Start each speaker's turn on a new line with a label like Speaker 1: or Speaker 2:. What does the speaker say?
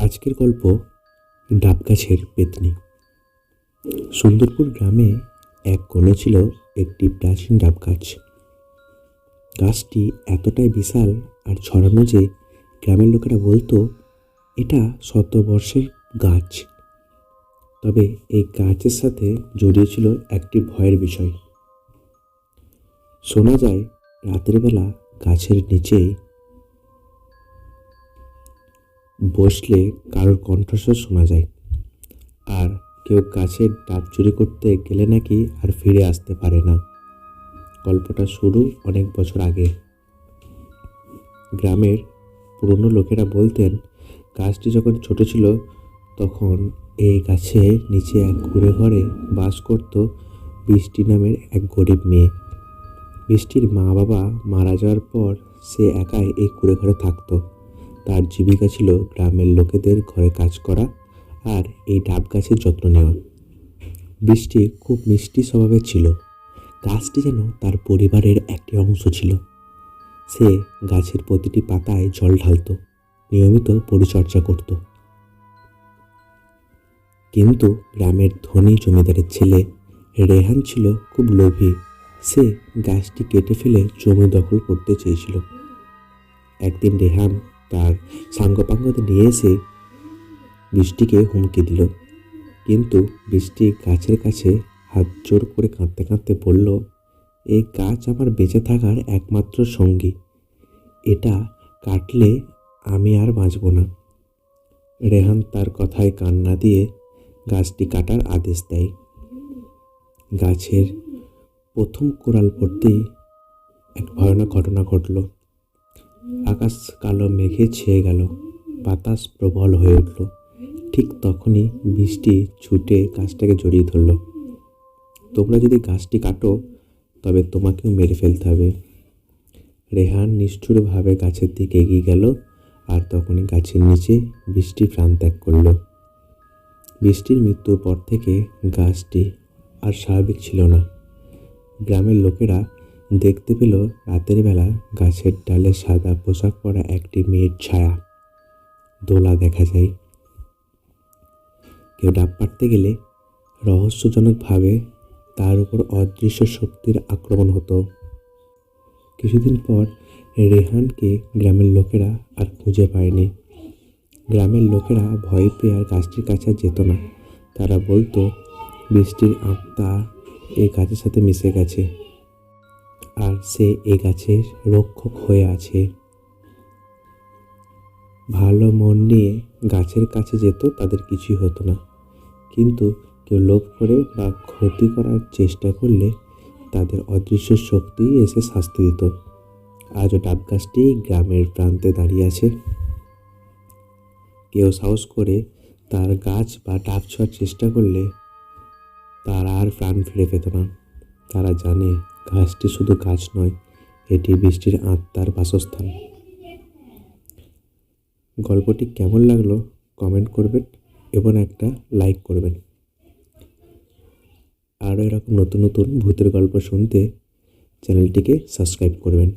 Speaker 1: আজকের গল্প ডাব গাছের পেতনি। সুন্দরপুর গ্রামে এক কোণে ছিল একটি প্রাচীন ডাব গাছ। গাছটি এতটাই বিশাল আর ছড়ানো যে গ্রামের লোকেরা বলতো এটা শতবর্ষের গাছ। তবে এই গাছের সাথে জড়িয়ে ছিল একটি ভয়ের বিষয়। শোনা যায় রাতের বেলা গাছের নিচে বসলে কারোর কণ্ঠস্বর শোনা যায়, আর কেউ গাছের ডাব চুরি করতে গেলে নাকি আর ফিরে আসতে পারে না। গল্পটা শুরু অনেক বছর আগে। গ্রামের পুরনো লোকেরা বলতেন গাছটি যখন ছোট ছিল তখন এই গাছের নিচে এক কুঁড়ে ঘরে বাস করত বৃষ্টি নামের এক গরিব মেয়ে। বৃষ্টির মা বাবা মারা যাওয়ার পর সে একাই এই কুঁড়ে ঘরে থাকতো। তার জীবিকা ছিল গ্রামের লোকেদের ঘরে কাজ করা আর এই ডাব গাছের যত্ন নেওয়া। বৃষ্টি খুব মিষ্টি স্বভাবের ছিল। গাছটি যেন তার পরিবারের একটি অংশ ছিল। সে গাছের প্রতিটি পাতায় জল ঢালত, নিয়মিত পরিচর্যা করত। কিন্তু গ্রামের ধনী জমিদারের ছেলে রেহান ছিল খুব লোভী। সে গাছটি কেটে ফেলে জমি দখল করতে চেয়েছিল। একদিন রেহান তার সাঙ্গপাঙ্গদের নিয়ে এসে বৃষ্টিকে হুমকি দিল। কিন্তু বৃষ্টি গাছের কাছে হাত জোর করে কাঁদতে কাঁদতে বলল, এই গাছ আমার বেঁচে থাকার একমাত্র সঙ্গী। এটা কাটলে আমি আর বাঁচব না। রেহান তার কথায় কান না দিয়ে গাছটি কাটার আদেশ দেয়। গাছের প্রথম কোড়াল পড়তেই এক ভয়ানক ঘটনা ঘটল। আকাশ কালো মেঘে ছেয়ে গেল, বাতাস প্রবল হয়ে উঠল। ঠিক তখনই বৃষ্টি ছুটে গাছটাকে জড়িয়ে ধরল। তোমরা যদি গাছটি কাটো তবে তোমাকেও মেরে ফেলতে হবে। রেহান নিষ্ঠুরভাবে গাছের দিকে এগিয়ে গেল, আর তখনই গাছের নিচে বৃষ্টি প্রাণ ত্যাগ করল। বৃষ্টির মৃত্যুর পর থেকে গাছটি আর স্বাভাবিক ছিল না। গ্রামের লোকেরা দেখতে পেল রাতের বেলা গাছের ডালে সাদা পোশাক পরা একটি মেয়ের ছায়া দোলা দেখা যায়। কেউ ডাব পাড়তে গেলে রহস্যজনকভাবে তার উপর অদৃশ্য শক্তির আক্রমণ হতো। কিছুদিন পর রেহানকে গ্রামের লোকেরা আর খুঁজে পায়নি। গ্রামের লোকেরা ভয় পেয়ে আর গাছটির কাছে যেত না। তারা বলতো বৃষ্টির আত্মা এই গাছের সাথে মিশে গেছে আর সে এই গাছের রক্ষক হয়ে আছে। ভালো মন নিয়ে গাছের কাছে যেত, তাদের কিছুই হতো না। কিন্তু কেউ লোভ করে বা ক্ষতি করার চেষ্টা করলে তাদের অদৃশ্য শক্তি এসে শাস্তি দিত। আজও ডাব গাছটি গ্রামের প্রান্তে দাঁড়িয়ে আছে। কেউ সাহস করে তার গাছ বা ডাব ছোঁয়ার চেষ্টা করলে তার আর প্রাণ ফিরে পেত না। তারা জানে গাছটি শুধু গাছ নয়, এটি বৃষ্টির আত্মার বাসস্থান। গল্পটি কেমন লাগলো কমেন্ট করবেন এবং একটা লাইক করবেন। আরও এরকম নতুন নতুন ভূতের গল্প শুনতে চ্যানেলটিকে সাবস্ক্রাইব করবেন।